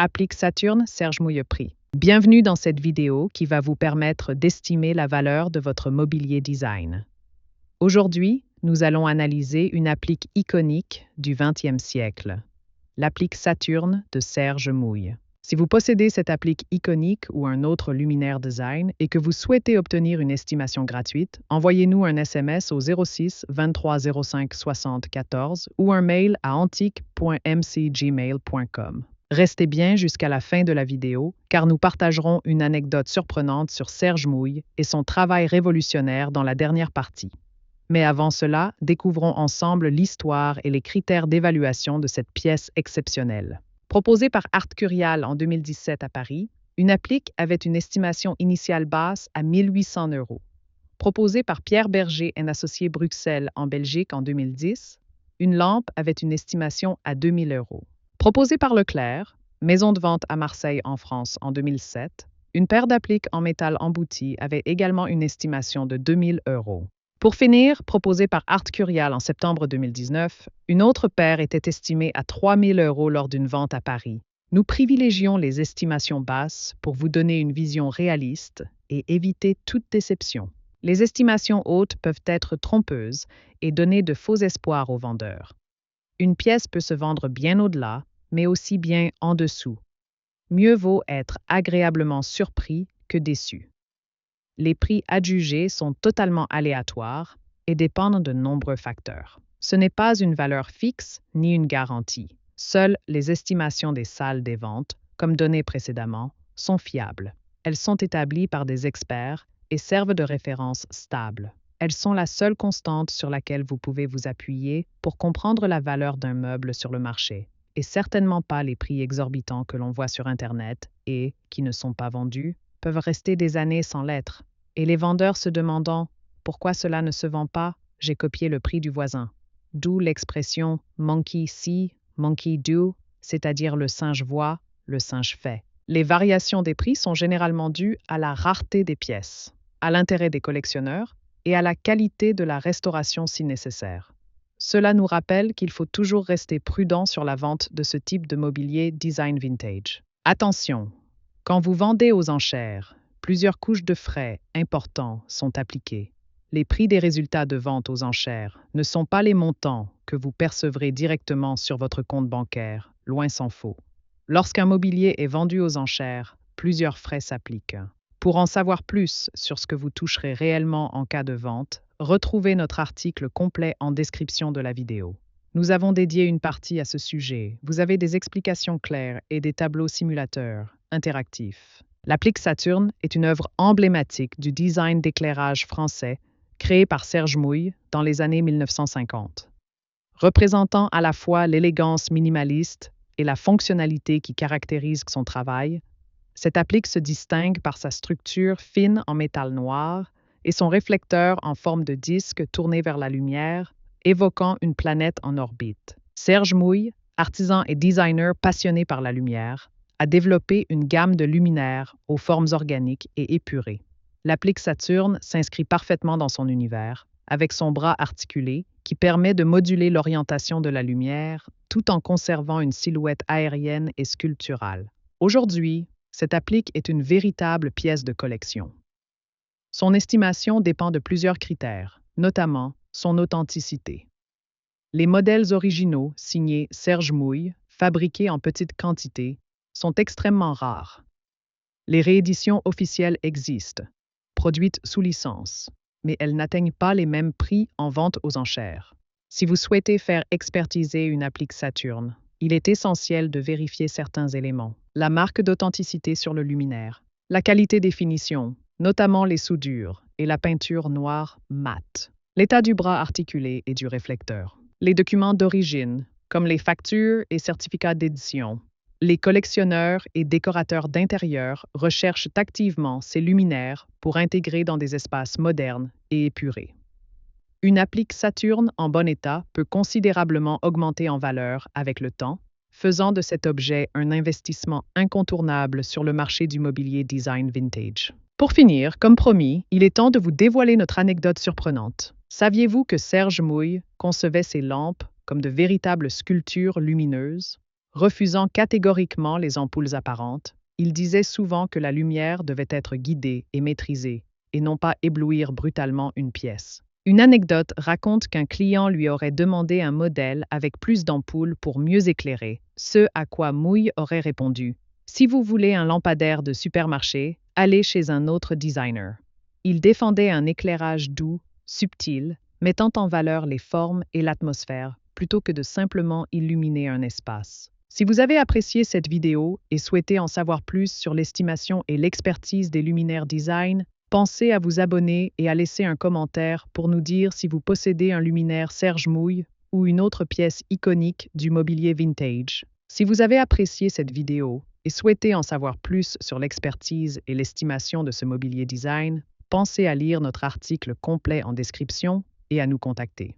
Applique Saturne, Serge Mouilleprix. Bienvenue dans cette vidéo qui va vous permettre d'estimer la valeur de votre mobilier design. Aujourd'hui, nous allons analyser une applique iconique du XXe siècle, l'applique Saturne de Serge Mouille. Si vous possédez cette applique iconique ou un autre luminaire design et que vous souhaitez obtenir une estimation gratuite, envoyez-nous un SMS au 06 23 05 60 14 ou un mail à antique.mcgmail.com. Restez bien jusqu'à la fin de la vidéo, car nous partagerons une anecdote surprenante sur Serge Mouille et son travail révolutionnaire dans la dernière partie. Mais avant cela, découvrons ensemble l'histoire et les critères d'évaluation de cette pièce exceptionnelle. Proposée par Art Curial en 2017 à Paris, une applique avait une estimation initiale basse à 1 800 €. Proposée par Pierre Berger & Associés Bruxelles en Belgique en 2010, une lampe avait une estimation à 2 000 €. Proposée par Leclerc, maison de vente à Marseille en France en 2007, une paire d'appliques en métal embouti avait également une estimation de 2 000 €. Pour finir, proposée par Art Curial en septembre 2019, une autre paire était estimée à 3 000 € lors d'une vente à Paris. Nous privilégions les estimations basses pour vous donner une vision réaliste et éviter toute déception. Les estimations hautes peuvent être trompeuses et donner de faux espoirs aux vendeurs. Une pièce peut se vendre bien au-delà, mais aussi bien en dessous. Mieux vaut être agréablement surpris que déçu. Les prix adjugés sont totalement aléatoires et dépendent de nombreux facteurs. Ce n'est pas une valeur fixe ni une garantie. Seules les estimations des salles des ventes, comme donné précédemment, sont fiables. Elles sont établies par des experts et servent de référence stable. Elles sont la seule constante sur laquelle vous pouvez vous appuyer pour comprendre la valeur d'un meuble sur le marché, et certainement pas les prix exorbitants que l'on voit sur Internet et, qui ne sont pas vendus, peuvent rester des années sans l'être. Et les vendeurs se demandant « Pourquoi cela ne se vend pas? J'ai copié le prix du voisin ». D'où l'expression « monkey see, monkey do », c'est-à-dire le singe voit, le singe fait. Les variations des prix sont généralement dues à la rareté des pièces, à l'intérêt des collectionneurs et à la qualité de la restauration si nécessaire. Cela nous rappelle qu'il faut toujours rester prudent sur la vente de ce type de mobilier design vintage. Attention, quand vous vendez aux enchères, plusieurs couches de frais importants sont appliquées. Les prix des résultats de vente aux enchères ne sont pas les montants que vous percevrez directement sur votre compte bancaire, loin s'en faut. Lorsqu'un mobilier est vendu aux enchères, plusieurs frais s'appliquent. Pour en savoir plus sur ce que vous toucherez réellement en cas de vente, retrouvez notre article complet en description de la vidéo. Nous avons dédié une partie à ce sujet. Vous avez des explications claires et des tableaux simulateurs interactifs. L'applique Saturne est une œuvre emblématique du design d'éclairage français créé par Serge Mouille dans les années 1950. Représentant à la fois l'élégance minimaliste et la fonctionnalité qui caractérise son travail, cette applique se distingue par sa structure fine en métal noir et son réflecteur en forme de disque tourné vers la lumière, évoquant une planète en orbite. Serge Mouille, artisan et designer passionné par la lumière, a développé une gamme de luminaires aux formes organiques et épurées. L'applique Saturne s'inscrit parfaitement dans son univers, avec son bras articulé qui permet de moduler l'orientation de la lumière tout en conservant une silhouette aérienne et sculpturale. Aujourd'hui, cette applique est une véritable pièce de collection. Son estimation dépend de plusieurs critères, notamment son authenticité. Les modèles originaux signés Serge Mouille, fabriqués en petite quantité, sont extrêmement rares. Les rééditions officielles existent, produites sous licence, mais elles n'atteignent pas les mêmes prix en vente aux enchères. Si vous souhaitez faire expertiser une applique Saturne, il est essentiel de vérifier certains éléments. La marque d'authenticité sur le luminaire, la qualité des finitions, notamment les soudures et la peinture noire mate, l'état du bras articulé et du réflecteur, les documents d'origine, comme les factures et certificats d'édition. Les collectionneurs et décorateurs d'intérieur recherchent activement ces luminaires pour intégrer dans des espaces modernes et épurés. Une applique Saturne en bon état peut considérablement augmenter en valeur avec le temps, faisant de cet objet un investissement incontournable sur le marché du mobilier design vintage. Pour finir, comme promis, il est temps de vous dévoiler notre anecdote surprenante. Saviez-vous que Serge Mouille concevait ses lampes comme de véritables sculptures lumineuses? Refusant catégoriquement les ampoules apparentes, il disait souvent que la lumière devait être guidée et maîtrisée, et non pas éblouir brutalement une pièce. Une anecdote raconte qu'un client lui aurait demandé un modèle avec plus d'ampoules pour mieux éclairer, ce à quoi Mouille aurait répondu: Si vous voulez un lampadaire de supermarché, allez chez un autre designer. Il défendait un éclairage doux, subtil, mettant en valeur les formes et l'atmosphère, plutôt que de simplement illuminer un espace. Si vous avez apprécié cette vidéo et souhaitez en savoir plus sur l'estimation et l'expertise des luminaires design, pensez à vous abonner et à laisser un commentaire pour nous dire si vous possédez un luminaire Serge Mouille ou une autre pièce iconique du mobilier vintage. Si vous avez apprécié cette vidéo et souhaitez en savoir plus sur l'expertise et l'estimation de ce mobilier design, pensez à lire notre article complet en description et à nous contacter.